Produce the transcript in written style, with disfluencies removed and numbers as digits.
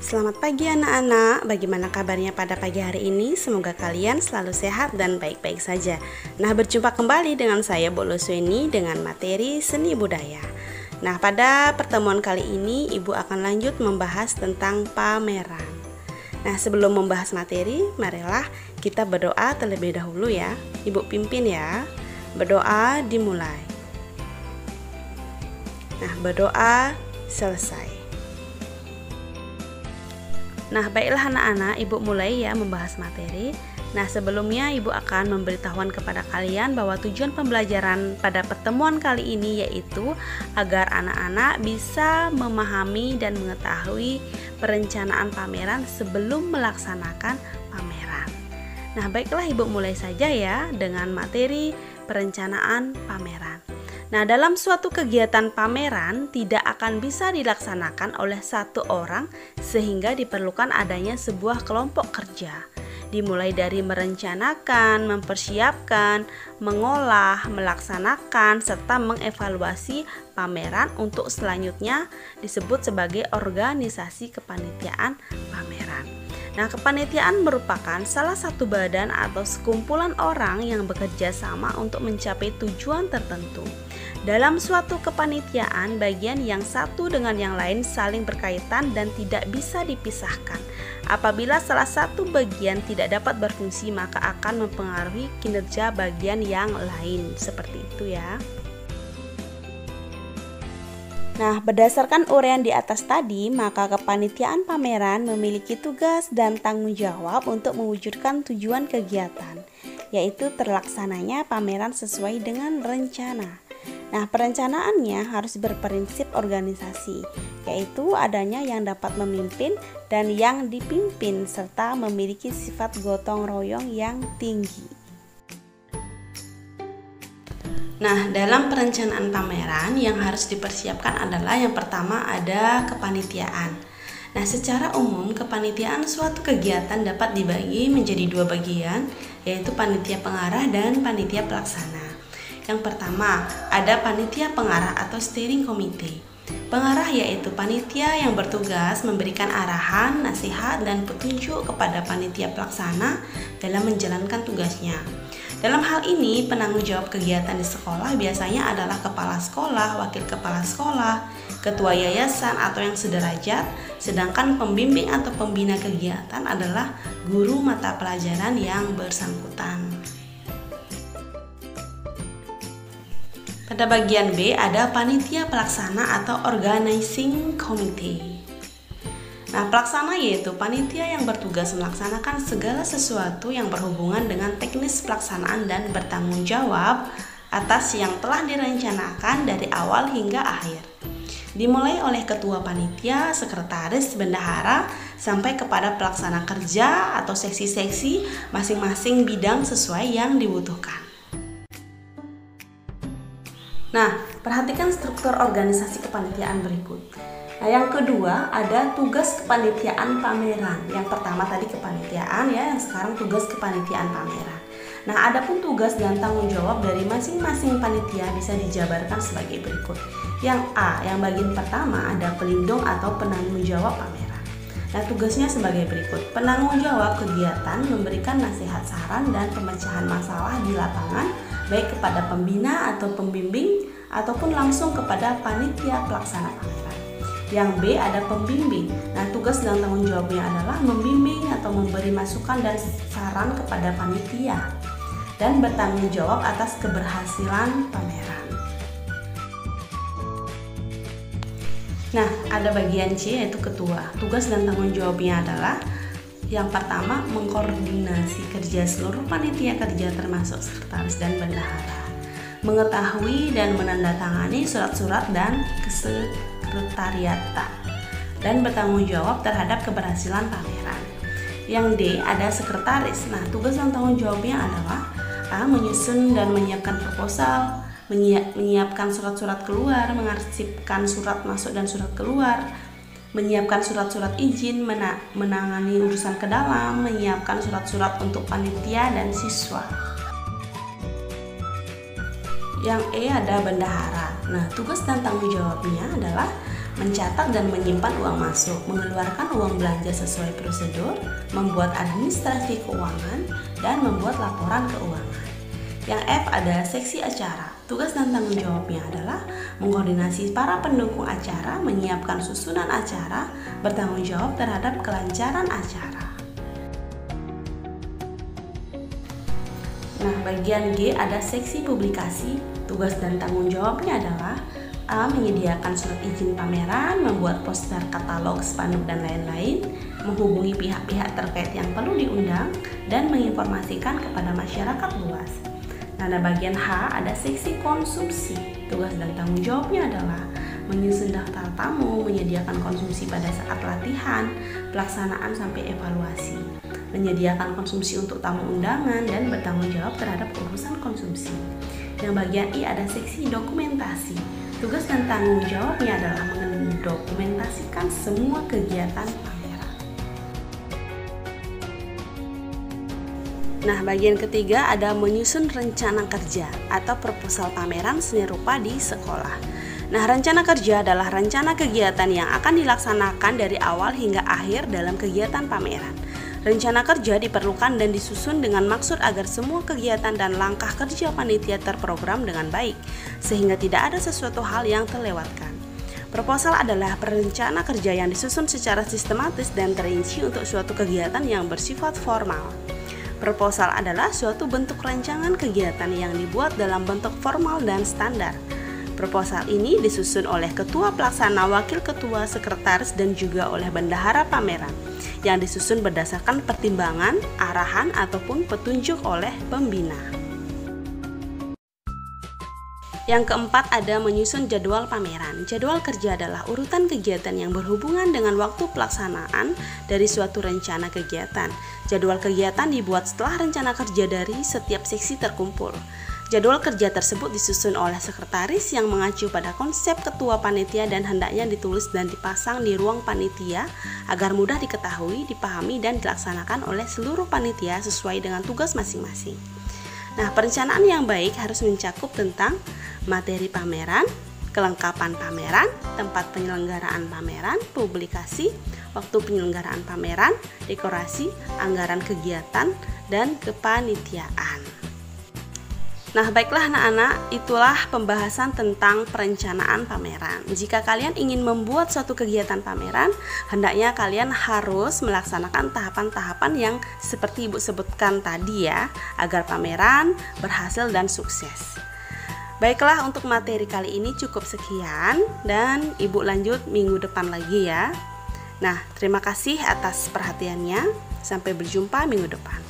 Selamat pagi anak-anak, bagaimana kabarnya pada pagi hari ini? Semoga kalian selalu sehat dan baik-baik saja. Nah, berjumpa kembali dengan saya Bu Lusweni dengan materi seni budaya. Nah, pada pertemuan kali ini Ibu akan lanjut membahas tentang pameran. Nah, sebelum membahas materi, marilah kita berdoa terlebih dahulu ya. Ibu pimpin ya. Berdoa dimulai. Nah, berdoa selesai. Nah, baiklah anak-anak, Ibu mulai ya membahas materi. Nah, sebelumnya Ibu akan memberitahuan kepada kalian bahwa tujuan pembelajaran pada pertemuan kali ini yaitu agar anak-anak bisa memahami dan mengetahui perencanaan pameran sebelum melaksanakan pameran. Nah, baiklah Ibu mulai saja ya dengan materi perencanaan pameran. Nah, dalam suatu kegiatan pameran tidak akan bisa dilaksanakan oleh satu orang sehingga diperlukan adanya sebuah kelompok kerja. Dimulai dari merencanakan, mempersiapkan, mengolah, melaksanakan, serta mengevaluasi pameran untuk selanjutnya disebut sebagai organisasi kepanitiaan pameran. Nah, kepanitiaan merupakan salah satu badan atau sekumpulan orang yang bekerja sama untuk mencapai tujuan tertentu. Dalam suatu kepanitiaan, bagian yang satu dengan yang lain saling berkaitan dan tidak bisa dipisahkan. Apabila salah satu bagian tidak dapat berfungsi, maka akan mempengaruhi kinerja bagian yang lain. Seperti itu ya. Nah, berdasarkan uraian di atas tadi, maka kepanitiaan pameran memiliki tugas dan tanggung jawab untuk mewujudkan tujuan kegiatan, yaitu terlaksananya pameran sesuai dengan rencana. Nah, perencanaannya harus berprinsip organisasi, yaitu adanya yang dapat memimpin dan yang dipimpin, serta memiliki sifat gotong royong yang tinggi. Nah, dalam perencanaan pameran yang harus dipersiapkan adalah yang pertama ada kepanitiaan. Nah, secara umum kepanitiaan suatu kegiatan dapat dibagi menjadi dua bagian, yaitu panitia pengarah dan panitia pelaksana. Yang pertama, ada panitia pengarah atau steering committee. Pengarah yaitu panitia yang bertugas memberikan arahan, nasihat, dan petunjuk kepada panitia pelaksana dalam menjalankan tugasnya. Dalam hal ini, penanggung jawab kegiatan di sekolah biasanya adalah kepala sekolah, wakil kepala sekolah, ketua yayasan atau yang sederajat, sedangkan pembimbing atau pembina kegiatan adalah guru mata pelajaran yang bersangkutan. Pada bagian B ada panitia pelaksana atau organizing committee. Nah, pelaksana yaitu panitia yang bertugas melaksanakan segala sesuatu yang berhubungan dengan teknis pelaksanaan dan bertanggung jawab atas yang telah direncanakan dari awal hingga akhir. Dimulai oleh ketua panitia, sekretaris, bendahara, sampai kepada pelaksana kerja atau seksi-seksi masing-masing bidang sesuai yang dibutuhkan. Nah, perhatikan struktur organisasi kepanitiaan berikut. Nah, yang kedua ada tugas kepanitiaan pameran. Yang pertama tadi kepanitiaan ya, yang sekarang tugas kepanitiaan pameran. Nah, adapun tugas dan tanggung jawab dari masing-masing panitia bisa dijabarkan sebagai berikut. Yang A, yang bagian pertama ada pelindung atau penanggung jawab pameran. Nah, tugasnya sebagai berikut. Penanggung jawab kegiatan memberikan nasihat, saran, dan pemecahan masalah di lapangan baik kepada pembina atau pembimbing ataupun langsung kepada panitia pelaksana pameran. Yang B ada pembimbing. Nah, tugas dan tanggung jawabnya adalah membimbing atau memberi masukan dan saran kepada panitia dan bertanggung jawab atas keberhasilan pameran. Nah, ada bagian C yaitu ketua. Tugas dan tanggung jawabnya adalah yang pertama, mengkoordinasi kerja seluruh panitia kerja termasuk sekretaris dan bendahara, mengetahui dan menandatangani surat-surat dan kesekretariatan, dan bertanggung jawab terhadap keberhasilan pameran. Yang D ada sekretaris. Nah, tugas dan tanggung jawabnya adalah A. Menyusun dan menyiapkan proposal, menyiapkan surat-surat keluar, mengarsipkan surat masuk dan surat keluar, menyiapkan surat-surat izin, menangani urusan ke dalam, menyiapkan surat-surat untuk panitia dan siswa. Yang E ada bendahara. Nah, tugas dan tanggung jawabnya adalah mencatat dan menyimpan uang masuk, mengeluarkan uang belanja sesuai prosedur, membuat administrasi keuangan, dan membuat laporan keuangan. Yang F ada seksi acara. Tugas dan tanggung jawabnya adalah mengkoordinasi para pendukung acara, menyiapkan susunan acara, bertanggung jawab terhadap kelancaran acara. Nah, bagian G ada seksi publikasi. Tugas dan tanggung jawabnya adalah A. Menyediakan surat izin pameran, membuat poster, katalog, spanduk, dan lain-lain, menghubungi pihak-pihak terkait yang perlu diundang, dan menginformasikan kepada masyarakat luas. Nah, bagian H ada seksi konsumsi. Tugas dan tanggung jawabnya adalah menyusun daftar tamu, menyediakan konsumsi pada saat latihan, pelaksanaan sampai evaluasi, menyediakan konsumsi untuk tamu undangan, dan bertanggung jawab terhadap urusan konsumsi. Yang bagian I ada seksi dokumentasi. Tugas dan tanggung jawabnya adalah mendokumentasikan semua kegiatan pameran. Nah, bagian ketiga ada menyusun rencana kerja atau proposal pameran seni rupa di sekolah. Nah, rencana kerja adalah rencana kegiatan yang akan dilaksanakan dari awal hingga akhir dalam kegiatan pameran. Rencana kerja diperlukan dan disusun dengan maksud agar semua kegiatan dan langkah kerja panitia terprogram dengan baik, sehingga tidak ada sesuatu hal yang terlewatkan. Proposal adalah perencana kerja yang disusun secara sistematis dan terinci untuk suatu kegiatan yang bersifat formal. Proposal adalah suatu bentuk rancangan kegiatan yang dibuat dalam bentuk formal dan standar. Proposal ini disusun oleh ketua pelaksana, wakil ketua, sekretaris, dan juga oleh bendahara pameran, yang disusun berdasarkan pertimbangan, arahan, ataupun petunjuk oleh pembina. Yang keempat ada menyusun jadwal pameran. Jadwal kerja adalah urutan kegiatan yang berhubungan dengan waktu pelaksanaan dari suatu rencana kegiatan. Jadwal kegiatan dibuat setelah rencana kerja dari setiap seksi terkumpul. Jadwal kerja tersebut disusun oleh sekretaris yang mengacu pada konsep ketua panitia dan hendaknya ditulis dan dipasang di ruang panitia agar mudah diketahui, dipahami, dan dilaksanakan oleh seluruh panitia sesuai dengan tugas masing-masing. Nah, perencanaan yang baik harus mencakup tentang materi pameran, kelengkapan pameran, tempat penyelenggaraan pameran, publikasi, waktu penyelenggaraan pameran, dekorasi, anggaran kegiatan, dan kepanitiaan. Nah, baiklah anak-anak, itulah pembahasan tentang perencanaan pameran. Jika kalian ingin membuat suatu kegiatan pameran, hendaknya kalian harus melaksanakan tahapan-tahapan yang seperti Ibu sebutkan tadi ya, agar pameran berhasil dan sukses. Baiklah, untuk materi kali ini cukup sekian dan Ibu lanjut minggu depan lagi ya. Nah, terima kasih atas perhatiannya. Sampai berjumpa minggu depan.